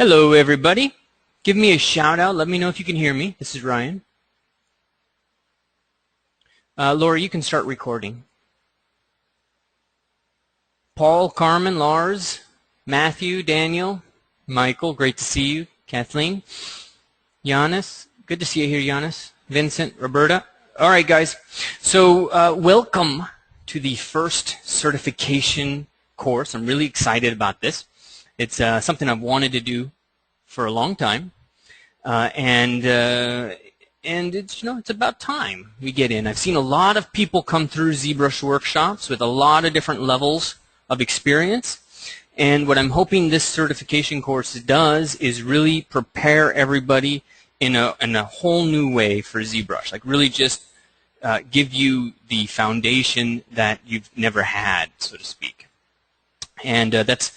Hello, everybody. Give me a shout out. Let me know if you can hear me. This is Ryan. Laura, you can start recording. Paul, Carmen, Lars, Matthew, Daniel, Michael, great to see you. Kathleen, Giannis, good to see you here, Giannis. Vincent, Roberta. All right, guys. So welcome to the first certification course. I'm really excited about this. It's something I've wanted to do for a long time, and it's it's about time we get in. I've seen a lot of people come through ZBrush workshops with a lot of different levels of experience, and what I'm hoping this certification course does is really prepare everybody in a whole new way for ZBrush. Like really just give you the foundation that you've never had, so to speak. And that's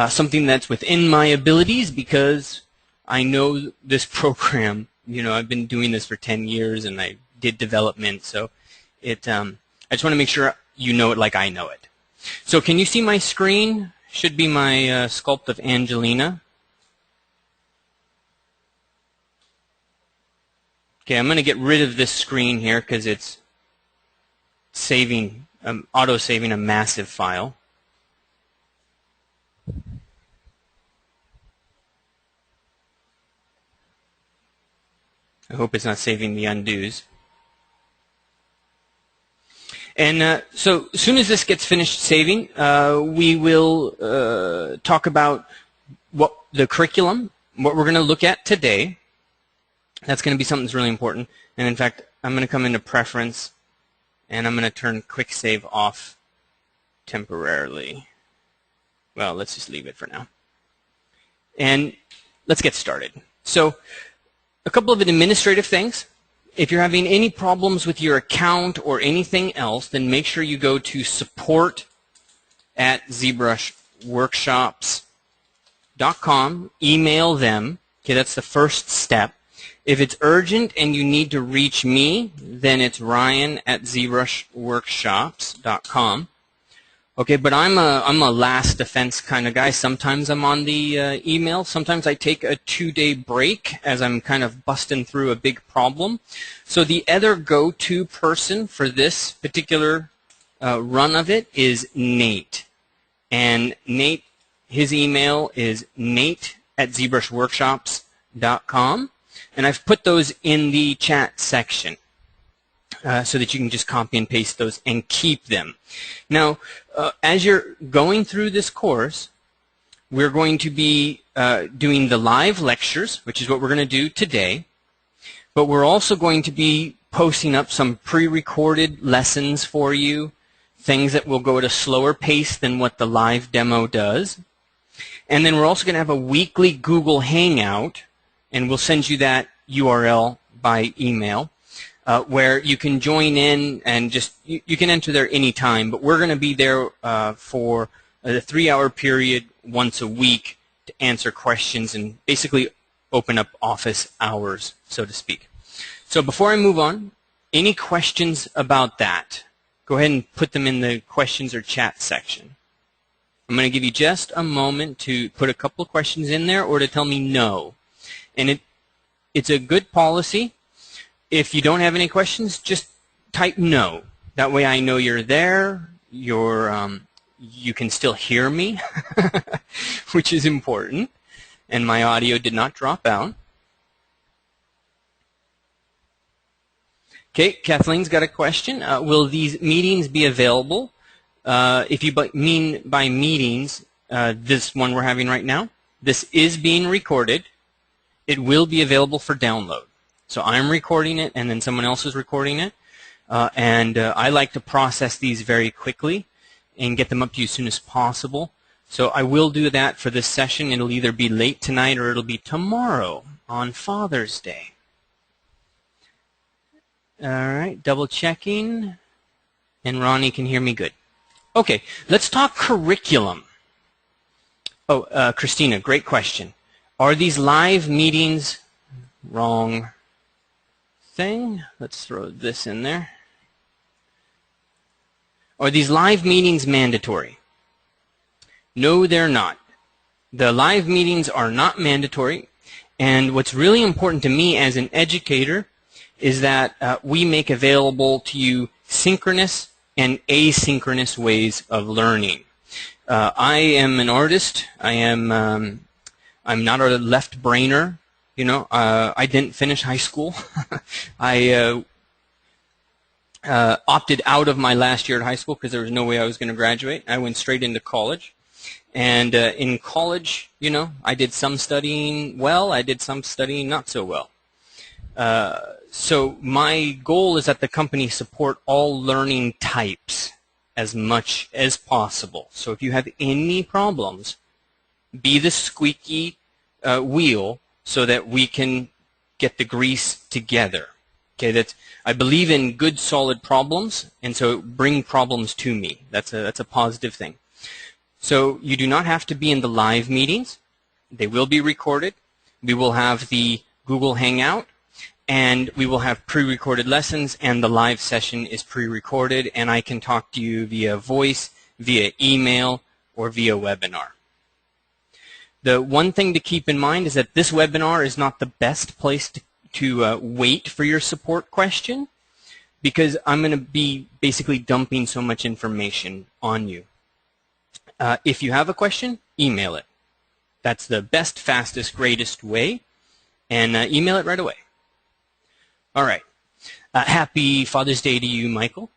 something that's within my abilities because I know this program. I've been doing this for 10 years and I did development, so I just want to make sure you know it like I know it. So can you see my screen? Should be my sculpt of Angelina. Okay, I'm going to get rid of this screen here because it's saving, auto-saving a massive file. I hope it's not saving the undos. And so as soon as this gets finished saving, we will talk about what the curriculum, what we're going to look at today. That's going to be something that's really important. And in fact, I'm going to come into preference, and I'm going to turn quick save off temporarily. Well, let's just leave it for now. And let's get started. So a couple of administrative things. If you're having any problems with your account or anything else, then make sure you go to support@ZBrushWorkshops.com. Email them. Okay, that's the first step. If it's urgent and you need to reach me, then it's Ryan@ZBrushWorkshops.com. Okay, but I'm a last defense kind of guy. Sometimes I'm on the email. Sometimes I take a 2-day break as I'm kind of busting through a big problem. So the other go-to person for this particular run of it is Nate. And Nate, his email is nate@ZBrushWorkshops.com. And I've put those in the chat section. So that you can just copy and paste those and keep them. Now, as you're going through this course, we're going to be doing the live lectures, which is what we're going to do today. But we're also going to be posting up some pre-recorded lessons for you, things that will go at a slower pace than what the live demo does. And then we're also going to have a weekly Google Hangout, and we'll send you that URL by email. Where you can join in and just, you can enter there anytime, but we're going to be there for a 3-hour period once a week to answer questions and basically open up office hours, so to speak. So before I move on, any questions about that? Go ahead and put them in the questions or chat section. I'm going to give you just a moment to put a couple of questions in there or to tell me no. And it's a good policy. If you don't have any questions, just type no. That way I know you're there, you can still hear me, which is important, and my audio did not drop out. Okay, Kathleen's got a question. Will these meetings be available? If you mean by meetings, this one we're having right now, this is being recorded. It will be available for download. So I'm recording it, and then someone else is recording it. I like to process these very quickly and get them up to you as soon as possible. So I will do that for this session. It'll either be late tonight or it'll be tomorrow on Father's Day. All right, double checking. And Ronnie can hear me good. Okay, let's talk curriculum. Oh, Christina, great question. Are these live meetings wrong? Thing. Let's throw this in there. Are these live meetings mandatory? No, they're not. The live meetings are not mandatory, and what's really important to me as an educator is that we make available to you synchronous and asynchronous ways of learning. I am an artist. I'm not a left brainer. You know, I didn't finish high school. I opted out of my last year at high school because there was no way I was going to graduate. I went straight into college. And in college, you know, I did some studying well. I did some studying not so well. So my goal is that the company support all learning types as much as possible. So if you have any problems, be the squeaky wheel so that we can get the grease together. Okay, I believe in good, solid problems, and so bring problems to me. That's a positive thing. So you do not have to be in the live meetings. They will be recorded. We will have the Google Hangout, and we will have pre-recorded lessons, and the live session is pre-recorded, and I can talk to you via voice, via email, or via webinar. The one thing to keep in mind is that this webinar is not the best place to wait for your support question, because I'm going to be basically dumping so much information on you. If you have a question, email it. That's the best, fastest, greatest way, and email it right away. All right. Happy Father's Day to you, Michael.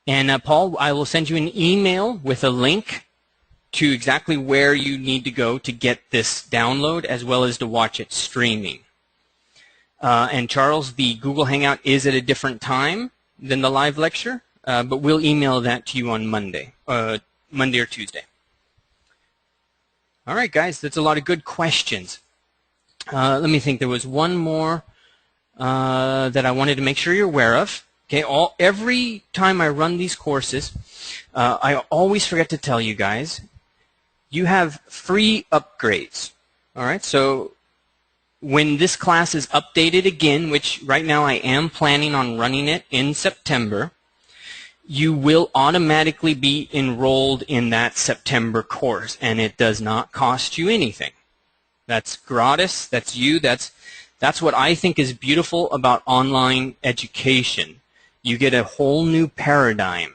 And Paul, I will send you an email with a link to exactly where you need to go to get this download, as well as to watch it streaming. And Charles, the Google Hangout is at a different time than the live lecture, but we'll email that to you on Monday or Tuesday. All right, guys, that's a lot of good questions. Let me think. There was one more that I wanted to make sure you're aware of. Okay, every time I run these courses, I always forget to tell you guys, you have free upgrades. All right, so when this class is updated again, which right now I am planning on running it in September, you will automatically be enrolled in that September course, and it does not cost you anything. That's gratis. That's you. That's what I think is beautiful about online education. You get a whole new paradigm.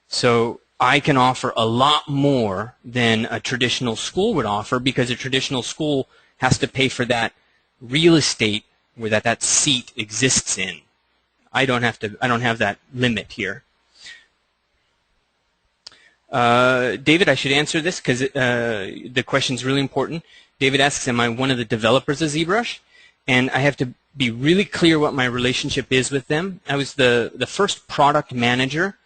So I can offer a lot more than a traditional school would offer, because a traditional school has to pay for that real estate where that seat exists in. I don't have that limit here. David, I should answer this because the question is really important. David asks, am I one of the developers of ZBrush? And I have to be really clear what my relationship is with them. I was the first product manager,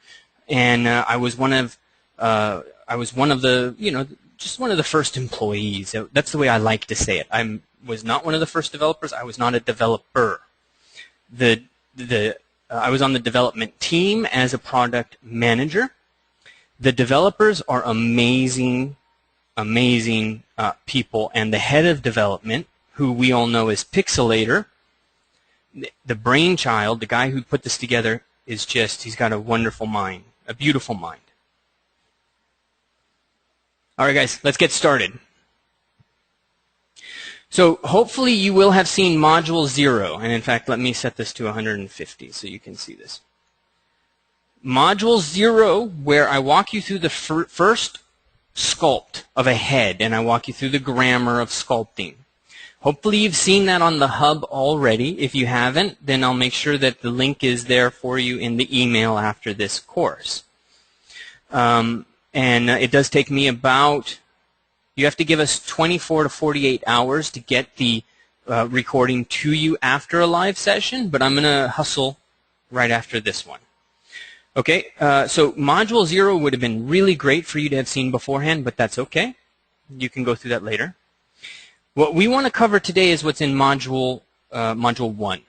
and I was one of the, you know, just one of the first employees. That's the way I like to say it. I was not one of the first developers. I was not a developer. I was on the development team as a product manager. The developers are amazing, amazing people, and the head of development, who we all know as Pixelator, the brainchild, the guy who put this together, is just, he's got a wonderful mind, a beautiful mind. All right, guys, let's get started. So hopefully you will have seen Module 0, and in fact, let me set this to 150 so you can see this. Module 0, where I walk you through the first sculpt of a head, and I walk you through the grammar of sculpting. Hopefully you've seen that on the hub already. If you haven't, then I'll make sure that the link is there for you in the email after this course. And it does take me about, you have to give us 24 to 48 hours to get the recording to you after a live session, but I'm going to hustle right after this one. Okay, so Module 0 would have been really great for you to have seen beforehand, but that's okay. You can go through that later. What we want to cover today is what's in Module 1.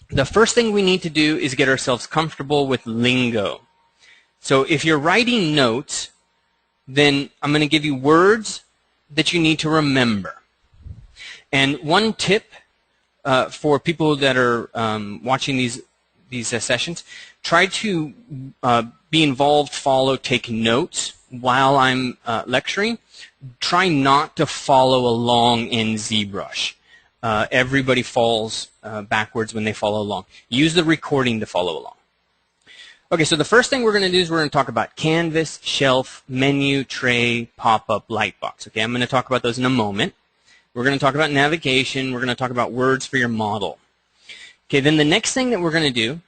The first thing we need to do is get ourselves comfortable with lingo. So if you're writing notes, then I'm going to give you words that you need to remember. And one tip for people that are watching these sessions, try to be involved, follow, take notes while I'm lecturing, try not to follow along in ZBrush. Everybody falls backwards when they follow along. Use the recording to follow along. Okay, so the first thing we're going to do is we're going to talk about canvas, shelf, menu, tray, pop-up, lightbox. Okay, I'm going to talk about those in a moment. We're going to talk about navigation. We're going to talk about words for your model. Okay, then the next thing that we're going to do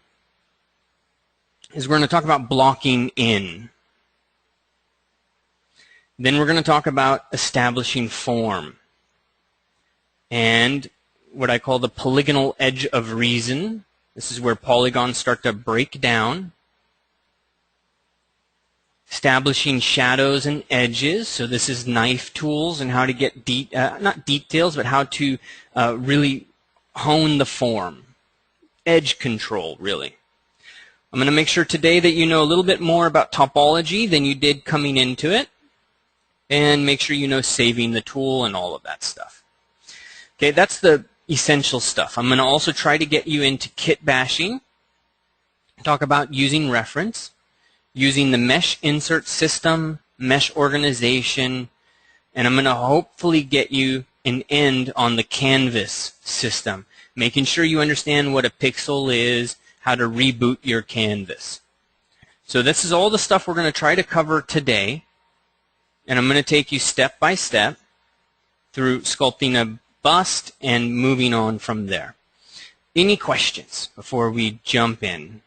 is we're going to talk about blocking in. Then we're going to talk about establishing form and what I call the polygonal edge of reason. This is where polygons start to break down. Establishing shadows and edges. So this is knife tools and how to get, not details, but how to really hone the form. Edge control, really. I'm going to make sure today that you know a little bit more about topology than you did coming into it. And make sure you know saving the tool and all of that stuff. Okay, that's the essential stuff. I'm going to also try to get you into kit bashing. Talk about using reference, using the mesh insert system, mesh organization, and I'm going to hopefully get you an end on the canvas system, making sure you understand what a pixel is, how to reboot your canvas. So this is all the stuff we're going to try to cover today, and I'm going to take you step by step through sculpting a bust and moving on from there. Any questions before we jump in?